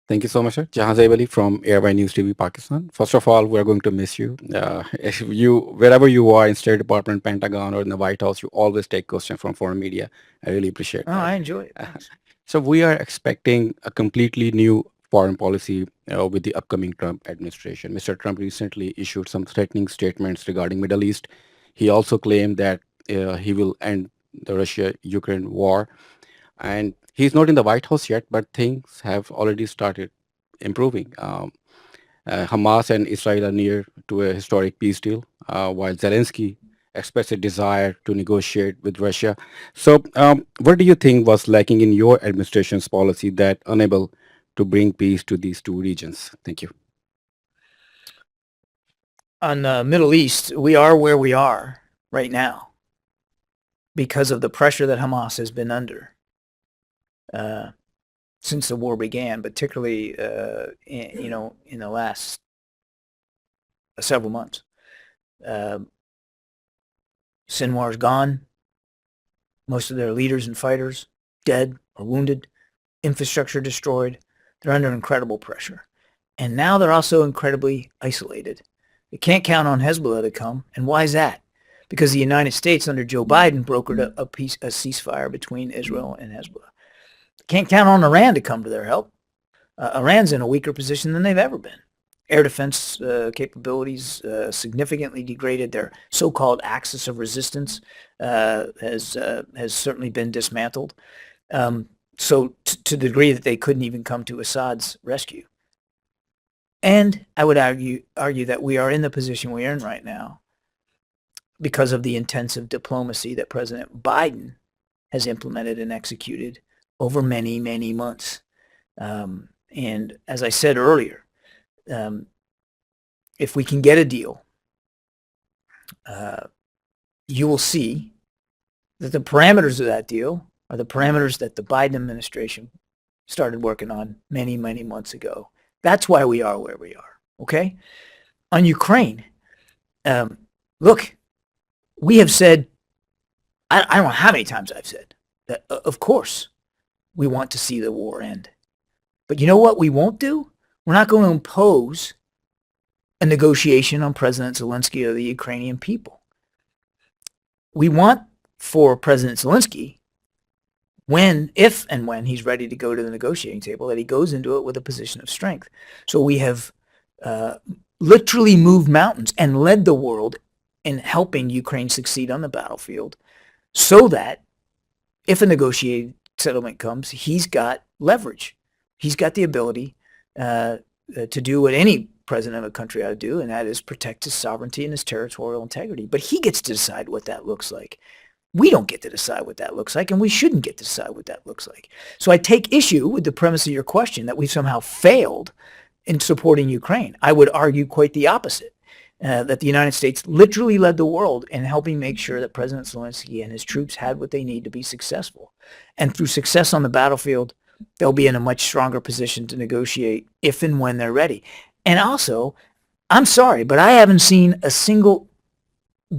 Thank you so much, sir. Jahanzaib Ali from Airby News TV, Pakistan. First of all, we are going to miss you. If you, wherever you are in State Department, Pentagon, or in the White House, you always take questions from foreign media. I really appreciate Oh, that. I enjoy it. Thanks. So we are expecting a completely new foreign policy with the upcoming Trump administration. Mr. Trump recently issued some threatening statements regarding Middle East. He also claimed that he will end the Russia-Ukraine war, and he's not in the White House yet, but things have already started improving. Hamas and Israel are near to a historic peace deal, while Zelensky expressed a desire to negotiate with Russia. So, what do you think was lacking in your administration's policy that unable to bring peace to these two regions? Thank you. On the Middle East, we are where we are right now because of the pressure that Hamas has been under uh, since the war began, particularly in the last several months. Uh, Sinwar's gone. Most of their leaders and fighters dead or wounded. Infrastructure destroyed. They're under incredible pressure. And now they're also incredibly isolated. They can't count on Hezbollah to come. And why is that? Because the United States under Joe Biden brokered a ceasefire between Israel and Hezbollah. They can't count on Iran to come to their help. Iran's in a weaker position than they've ever been. Air defense capabilities significantly degraded. Their so-called axis of resistance has certainly been dismantled. So to the degree that they couldn't even come to Assad's rescue. And I would argue that we are in the position we're in right now because of the intensive diplomacy that President Biden has implemented and executed over many, many months. And as I said earlier, if we can get a deal, you will see that the parameters of that deal are the parameters that the Biden administration started working on many, many months ago. That's why we are where we are, okay? On Ukraine, look, we have said, I don't know how many times I've said, that of course we want to see the war end. But you know what we won't do? We're not going to impose a negotiation on President Zelensky or the Ukrainian people. We want for President Zelensky, if and when he's ready to go to the negotiating table, that he goes into it with a position of strength. So we have literally moved mountains and led the world in helping Ukraine succeed on the battlefield so that if a negotiated settlement comes, he's got leverage. He's got the ability to do what any president of a country ought to do, and that is protect his sovereignty and his territorial integrity. But he gets to decide what that looks like. We don't get to decide what that looks like, and we shouldn't get to decide what that looks like. So I take issue with the premise of your question that we've somehow failed in supporting Ukraine. I would argue quite the opposite, that the United States literally led the world in helping make sure that President Zelensky and his troops had what they need to be successful. And through success on the battlefield, they'll be in a much stronger position to negotiate if and when they're ready. And also, I'm sorry, but I haven't seen a single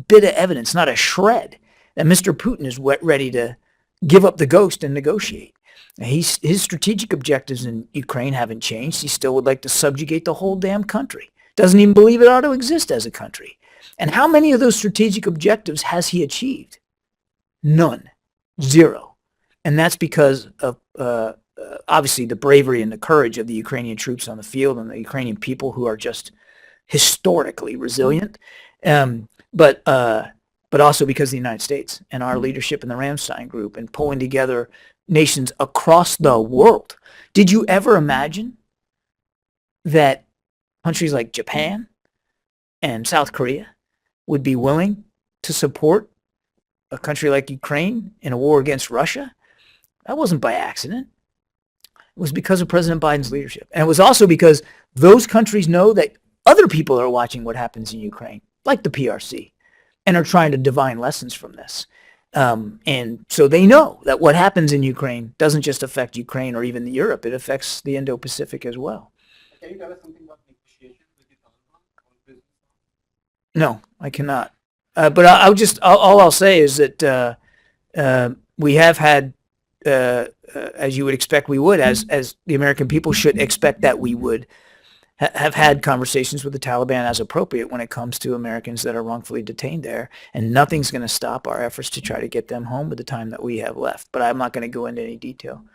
bit of evidence, not a shred, that Mr. Putin is ready to give up the ghost and negotiate. His strategic objectives in Ukraine haven't changed. He still would like to subjugate the whole damn country. Doesn't even believe it ought to exist as a country. And how many of those strategic objectives has he achieved? None. Zero. And that's because of obviously the bravery and the courage of the Ukrainian troops on the field and the Ukrainian people who are just historically resilient. But also because of the United States and our leadership in the Ramstein Group and pulling together nations across the world. Did you ever imagine that countries like Japan and South Korea would be willing to support a country like Ukraine in a war against Russia? That wasn't by accident. It was because of President Biden's leadership. And it was also because those countries know that other people are watching what happens in Ukraine, like the PRC, and are trying to divine lessons from this. And so they know that what happens in Ukraine doesn't just affect Ukraine or even Europe. It affects the Indo-Pacific as well. Can you tell us something about negotiations with the Taliban? No, I cannot. But I'll say is that we have had as you would expect we would, as the American people should expect that we would, have had conversations with the Taliban as appropriate when it comes to Americans that are wrongfully detained there. And nothing's going to stop our efforts to try to get them home with the time that we have left. But I'm not going to go into any detail.